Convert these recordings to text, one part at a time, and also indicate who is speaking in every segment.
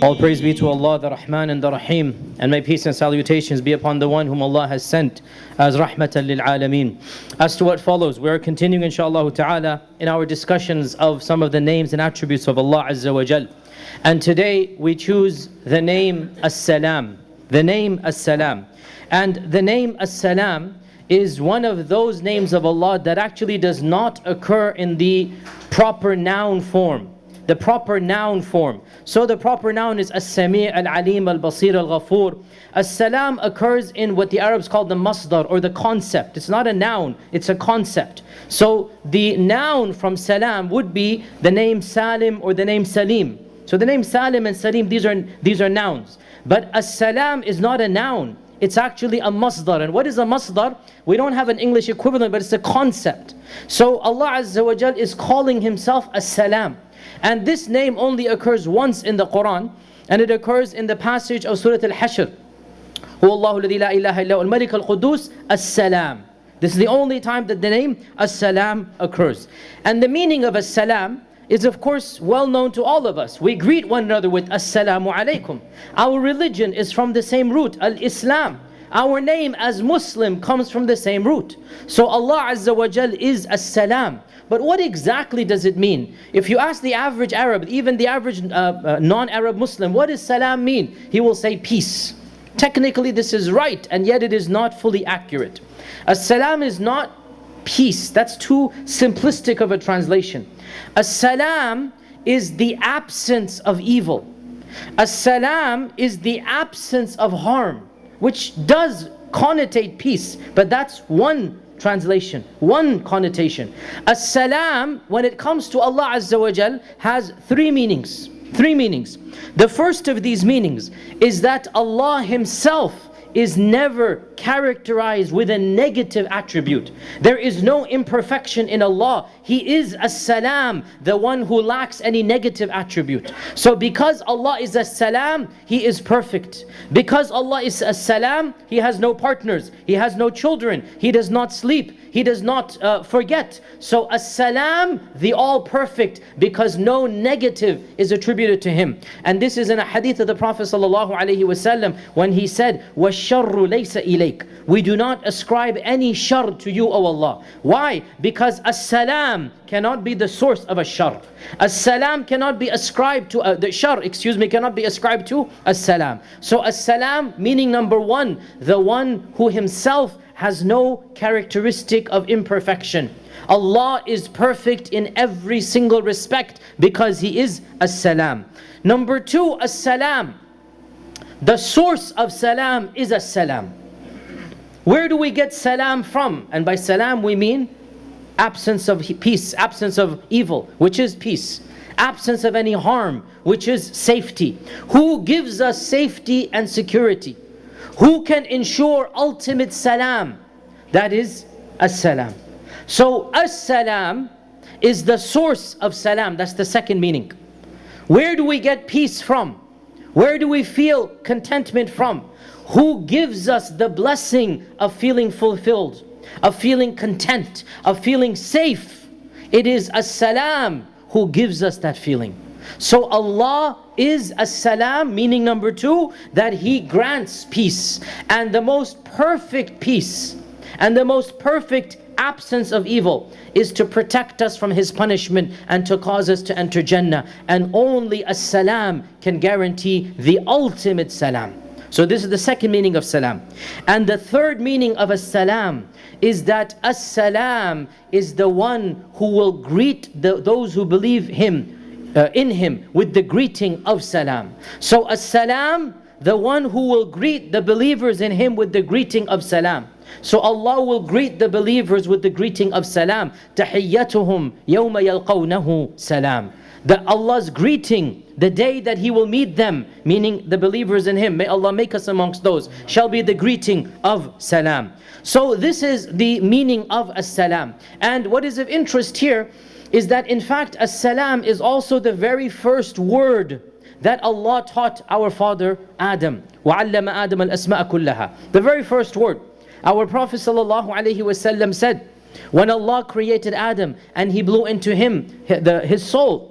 Speaker 1: All praise be to Allah, the Rahman and the Rahim, and may peace and salutations be upon the one whom Allah has sent as Rahmatan lil Alameen. As to what follows, we are continuing inshaAllah ta'ala in our discussions of some of the names and attributes of Allah Azza wa Jal. And today we choose the name As-Salam. The name As-Salam. And the name As-Salam is one of those names of Allah that actually does not occur in the proper noun form. The proper noun form. So the proper noun is As-Sami' Al-Alim Al-Basir Al-Ghafur. As-Salam occurs in what the Arabs call the masdar, or the concept. It's not a noun, it's a concept. So the noun from Salam would be the name Salim or the name Salim. So the name Salim and Salim, these are nouns. But As-Salam is not a noun. It's actually a masdar. And what is a masdar? We don't have an English equivalent, but it's a concept. So Allah Azza wa Jal is calling Himself As-Salam. And this name only occurs once in the Quran, and it occurs in the passage of Surah Al-Hashr. Huwallahu alladhi la ilaha illa huwal Malik al-Quddus As-Salam. This is the only time that the name As-Salam occurs. And the meaning of As-Salam is of course well known to all of us. We greet one another with As-Salamu alaykum. Our religion is from the same root, Al-Islam. Our name as Muslim comes from the same root. So Allah Azza wa Jal is As-Salam. But what exactly does it mean? If you ask the average Arab, even the average non-Arab Muslim, what does salam mean? He will say peace. Technically this is right, and yet it is not fully accurate. As-salam is not peace. That's too simplistic of a translation. As-salam is the absence of evil. As-salam is the absence of harm, which does connotate peace, but that's one translation, one connotation. As-Salam, when it comes to Allah Azza wa Jal, has three meanings. Three meanings. The first of these meanings is that Allah Himself is never characterized with a negative attribute. There is no imperfection in Allah. He is As-Salam, the one who lacks any negative attribute. So because Allah is As-Salam, He is perfect. Because Allah is As-Salam, He has no partners, He has no children, He does not sleep, He does not forget. So As-Salam, the all-perfect, because no negative is attributed to Him. And this is in a hadith of the Prophet ﷺ when he said, وَالشَّرُّ لَيْسَ إِلَيْكَ. We do not ascribe any shar to you, O Allah. Why? Because As-Salam cannot be the source of a shar. As-Salam cannot be ascribed to, the shar, cannot be ascribed to As-Salam. So As-Salam, meaning number one, the one who Himself has no characteristic of imperfection. Allah is perfect in every single respect because He is As-Salam. Number two, As-Salam. The source of salam is As-Salam. Where do we get salam from? And by salam we mean absence of peace, absence of evil, which is peace. Absence of any harm, which is safety. Who gives us safety and security? Who can ensure ultimate salam? That is As-Salam. So As-Salam is the source of salam. That's the second meaning. Where do we get peace from? Where do we feel contentment from? Who gives us the blessing of feeling fulfilled, of feeling content, of feeling safe? It is As-Salam who gives us that feeling. So Allah is As-Salam, meaning number two, that He grants peace. And the most perfect peace and the most perfect absence of evil is to protect us from His punishment and to cause us to enter Jannah. And only As-Salam can guarantee the ultimate salam. So this is the second meaning of salam. And the third meaning of As-Salam is that As-Salam is the one who will greet those who believe in Him with the greeting of salam. So As-Salam, the one who will greet the believers in Him with the greeting of salam. So Allah will greet the believers with the greeting of salam. تَحِيَّتُهُمْ يَوْمَ يَلْقَوْنَهُ salam. That Allah's greeting, the day that He will meet them, meaning the believers in Him, may Allah make us amongst those, shall be the greeting of salam. So this is the meaning of As-Salam. And what is of interest here is that in fact As-Salam is also the very first word that Allah taught our father Adam. وَعَلَّمَ آدَمَ الْأَسْمَاءَ كُلَّهَا. The very first word. Our Prophet ﷺ said, when Allah created Adam and He blew into him his soul,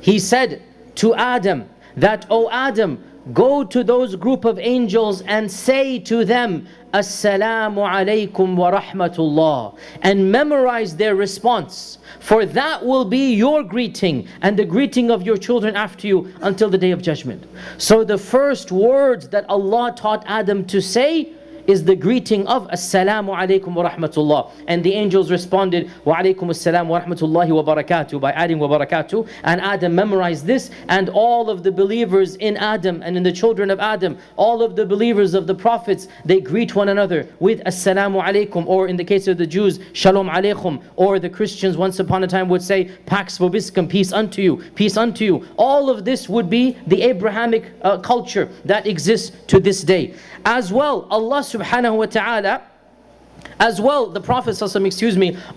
Speaker 1: He said to Adam that, O Adam, go to those group of angels and say to them, Assalamu alaikum wa rahmatullah, and memorize their response. For that will be your greeting and the greeting of your children after you until the day of judgment. So the first words that Allah taught Adam to say is the greeting of Assalamu alaikum wa rahmatullah. And the angels responded, Wa alaikum assalam wa rahmatullahi wa barakatuh, by adding wa barakatuh. And Adam memorized this, and all of the believers in Adam and in the children of Adam, all of the believers of the prophets, they greet one another with Assalamu alaikum, or in the case of the Jews, Shalom alaikum, or the Christians once upon a time would say, Pax vobiscum, peace unto you, peace unto you. All of this would be the Abrahamic culture that exists to this day. As well, Allah subhanahu wa ta'ala, as well, the Prophet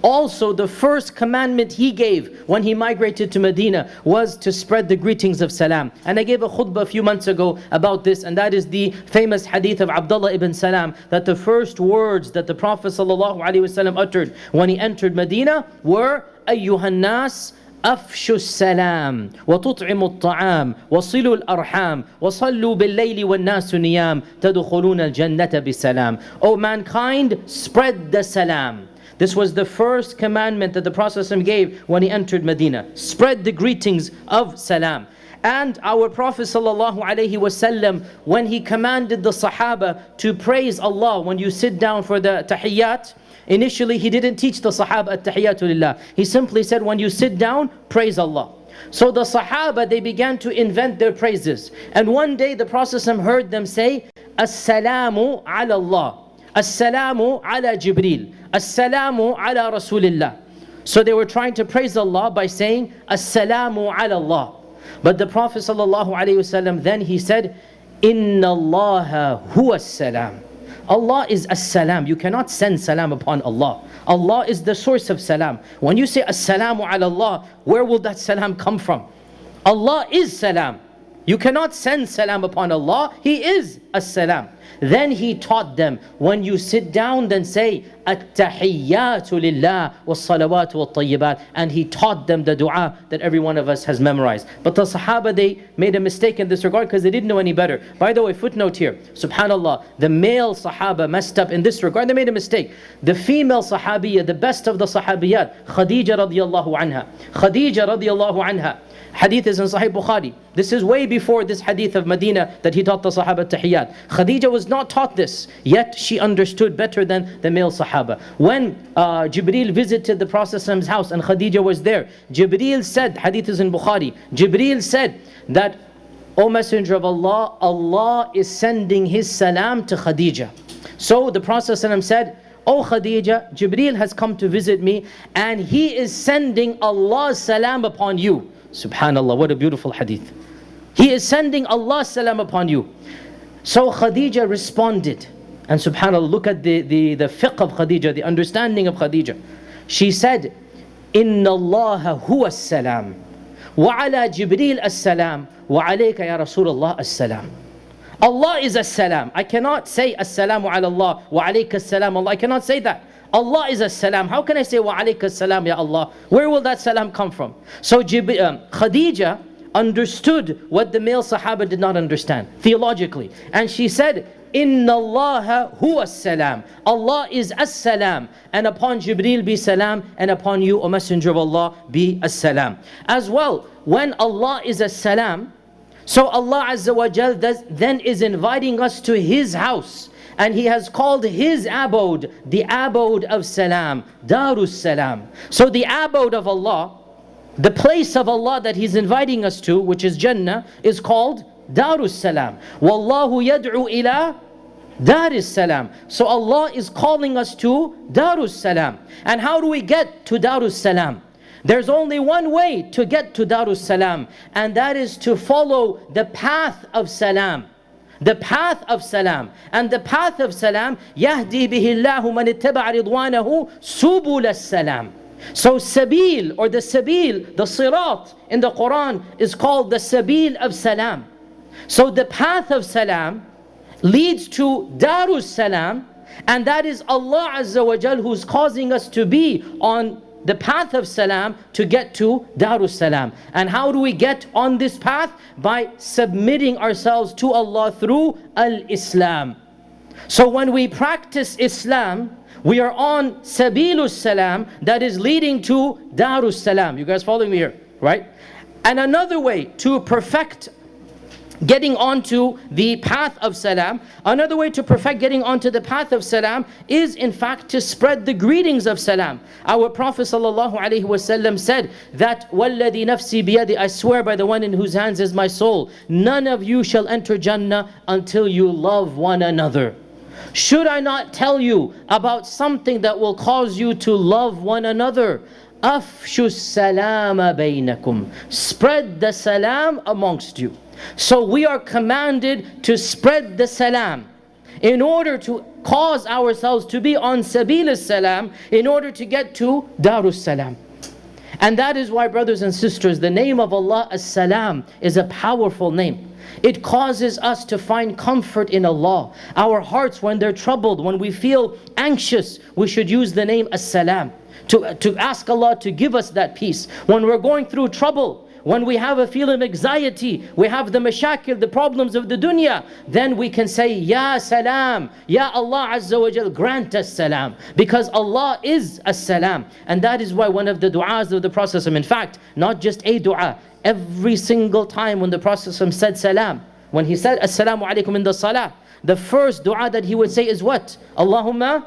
Speaker 1: also the first commandment he gave when he migrated to Medina was to spread the greetings of salam. And I gave a khutbah a few months ago about this, and that is the famous hadith of Abdullah ibn Salam, that the first words that the Prophet uttered when he entered Medina were, Ayyuhan nas, أفشوا السلام وتطعموا الطعام وصلوا الأرحام وصلوا بالليل والناس نيام تدخلون الجنة بسلام. O mankind, spread the salam. This was the first commandment that the Prophet gave when he entered Medina. Spread the greetings of salam. And our Prophet ﷺ, when he commanded the Sahaba to praise Allah when you sit down for the tahiyyat, initially he didn't teach the Sahaba at-tahiyyatu lillah. He simply said, when you sit down, praise Allah. So the Sahaba, they began to invent their praises. And one day the Prophet heard them say, As-salamu ala Allah, As-salamu ala Jibreel, As-salamu ala Rasulillah. So they were trying to praise Allah by saying, As-salamu ala Allah. But the Prophet ﷺ, then he said, Inna Allaha huwa as-salam. Allah is as-salam. You cannot send salam upon Allah. Allah is the source of salam. When you say as-salamu ala Allah, where will that salam come from? Allah is salam. You cannot send salam upon Allah. He is as-salam. Then he taught them, when you sit down, then say at-tahiyyatu lillah was-salawatu wat-tayyibat. And he taught them the dua that every one of us has memorized. But the Sahaba, they made a mistake in this regard because they didn't know any better. By the way, footnote here, subhanallah, the male Sahaba messed up in this regard. They made a mistake. The female Sahabiyya, the best of the Sahabiyat, Khadija radiyallahu anha. Khadija radiyallahu anha. Hadith is in Sahih Bukhari. This is way before this hadith of Medina that he taught the Sahaba tahiyyat. Khadija was not taught this, yet she understood better than the male Sahaba. When Jibreel visited the Prophet's house and Khadija was there, Jibreel said, hadith is in Bukhari, Jibreel said that, O Messenger of Allah, Allah is sending his salam to Khadija. So the Prophet said, O Khadija, Jibreel has come to visit me and he is sending Allah's salam upon you. Subhanallah, what a beautiful hadith. He is sending Allah's salam upon you. So Khadija responded. And subhanallah, look at the fiqh of Khadija, the understanding of Khadija. She said, Inna Allah huwa as-salam, wa ala Jibreel as-salam, wa alayka ya Rasulullah as-salam. Allah is as-salam. I cannot say as-salamu ala Allah, wa alayka as-salam Allah. I cannot say that. Allah is as-salam. How can I say wa alayka as-salam ya Allah? Where will that salam come from? So Khadija understood what the male Sahaba did not understand theologically. And she said, Inna Allah huwa as-salam. Allah is as-salam. And upon Jibreel be salam, and upon you, O Messenger of Allah, be as-salam. As well, when Allah is as-salam, so Allah Azza wa Jal then is inviting us to His house. And He has called His abode the abode of salam, Darus Salam. So the abode of Allah, the place of Allah that He's inviting us to, which is Jannah, is called Darus Salam. Wallahu yad'u ila Darus Salam. So Allah is calling us to Darus Salam. And how do we get to Darus Salam? There's only one way to get to Darus Salam, and that is to follow the path of salam. The path of salam. And the path of salam, يَهْدِي بِهِ اللَّهُ مَنِ اتَّبَعَ رِضْوَانَهُ سُبُلَ السَّلَامِ. So sabil, or the sabil, the sirat in the Quran is called the sabil of salam. So the path of salam leads to Darus Salam, and that is Allah Azza wa Jal who's causing us to be on the path of salam to get to Darus Salam. And how do we get on this path? By submitting ourselves to Allah through al-Islam. So when we practice Islam, we are on Sabilus Salam, that is leading to Darus Salam. You guys following me here, right? And another way to perfect getting onto the path of salam, another way to perfect getting onto the path of salam is in fact to spread the greetings of salam. Our Prophet ﷺ said that وَالَّذِي نَفْسِي بِيَدِي, I swear by the one in whose hands is my soul, none of you shall enter Jannah until you love one another. Should I not tell you about something that will cause you to love one another? أَفْشُوا السَّلَامَ بَيْنَكُمْ, spread the salam amongst you. So we are commanded to spread the salam in order to cause ourselves to be on Sabil as-Salam, in order to get to Darus Salam. And that is why, brothers and sisters, the name of Allah As-Salam is a powerful name. It causes us to find comfort in Allah. Our hearts, when they're troubled, when we feel anxious, we should use the name As-Salam to ask Allah to give us that peace. When we're going through trouble, when we have a feeling of anxiety, we have the mashakil, the problems of the dunya, then we can say, Ya Salam, Ya Allah Azza wa Jal, grant us salam. Because Allah is as-salam. And that is why one of the du'as of the Prophet, in fact, not just a du'a, every single time when the Prophet said salam, when he said assalamu alaikum in the salah, the first du'a that he would say is what? Allahumma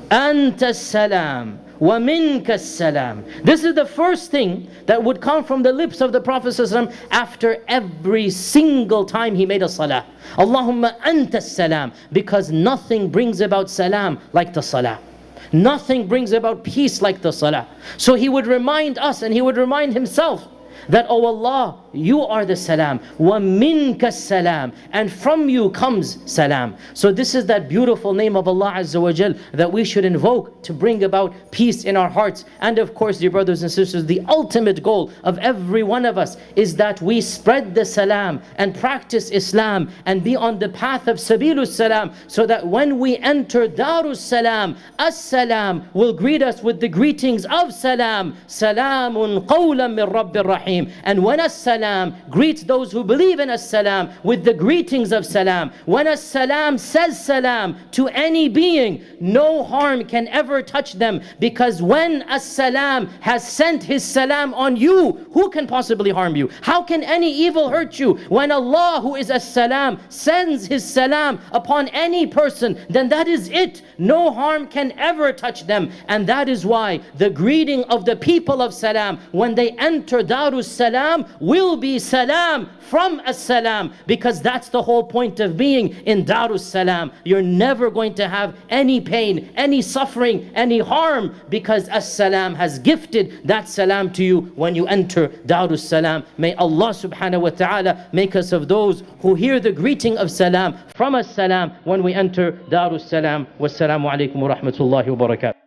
Speaker 1: anta salam wa minka salam. This is the first thing that would come from the lips of the Prophet ﷺ after every single time he made a salah. Allahumma anta salam, because nothing brings about salam like the salah. Nothing brings about peace like the salah. So he would remind us, and he would remind himself, that, oh Allah, you are the salam, wa minka salam, and from you comes salam. So this is that beautiful name of Allah Azza wa Jal that we should invoke to bring about peace in our hearts. And of course, dear brothers and sisters, the ultimate goal of every one of us is that we spread the salam and practice Islam and be on the path of Sabilus Salam, so that when we enter Darus Salam, As-Salam will greet us with the greetings of salam, Salamun qawlan min Rabbir Rahim. And when As-Salam greets those who believe in As-Salam with the greetings of salam, when As-Salam says salam to any being, no harm can ever touch them, because when As-Salam has sent his salam on you, who can possibly harm you? How can any evil hurt you? When Allah, who is As-Salam, sends his salam upon any person, then that is it. No harm can ever touch them. And that is why the greeting of the people of salam when they enter Darus Salam will be salam from As-Salam, because that's the whole point of being in Darus Salam. You're never going to have any pain, any suffering, any harm, because As-Salam has gifted that salam to you when you enter Darus Salam. May Allah subhanahu wa ta'ala make us of those who hear the greeting of salam from As-Salam when we enter Darus Salam. Wassalamu alaikum wa rahmatullahi wa barakatuh.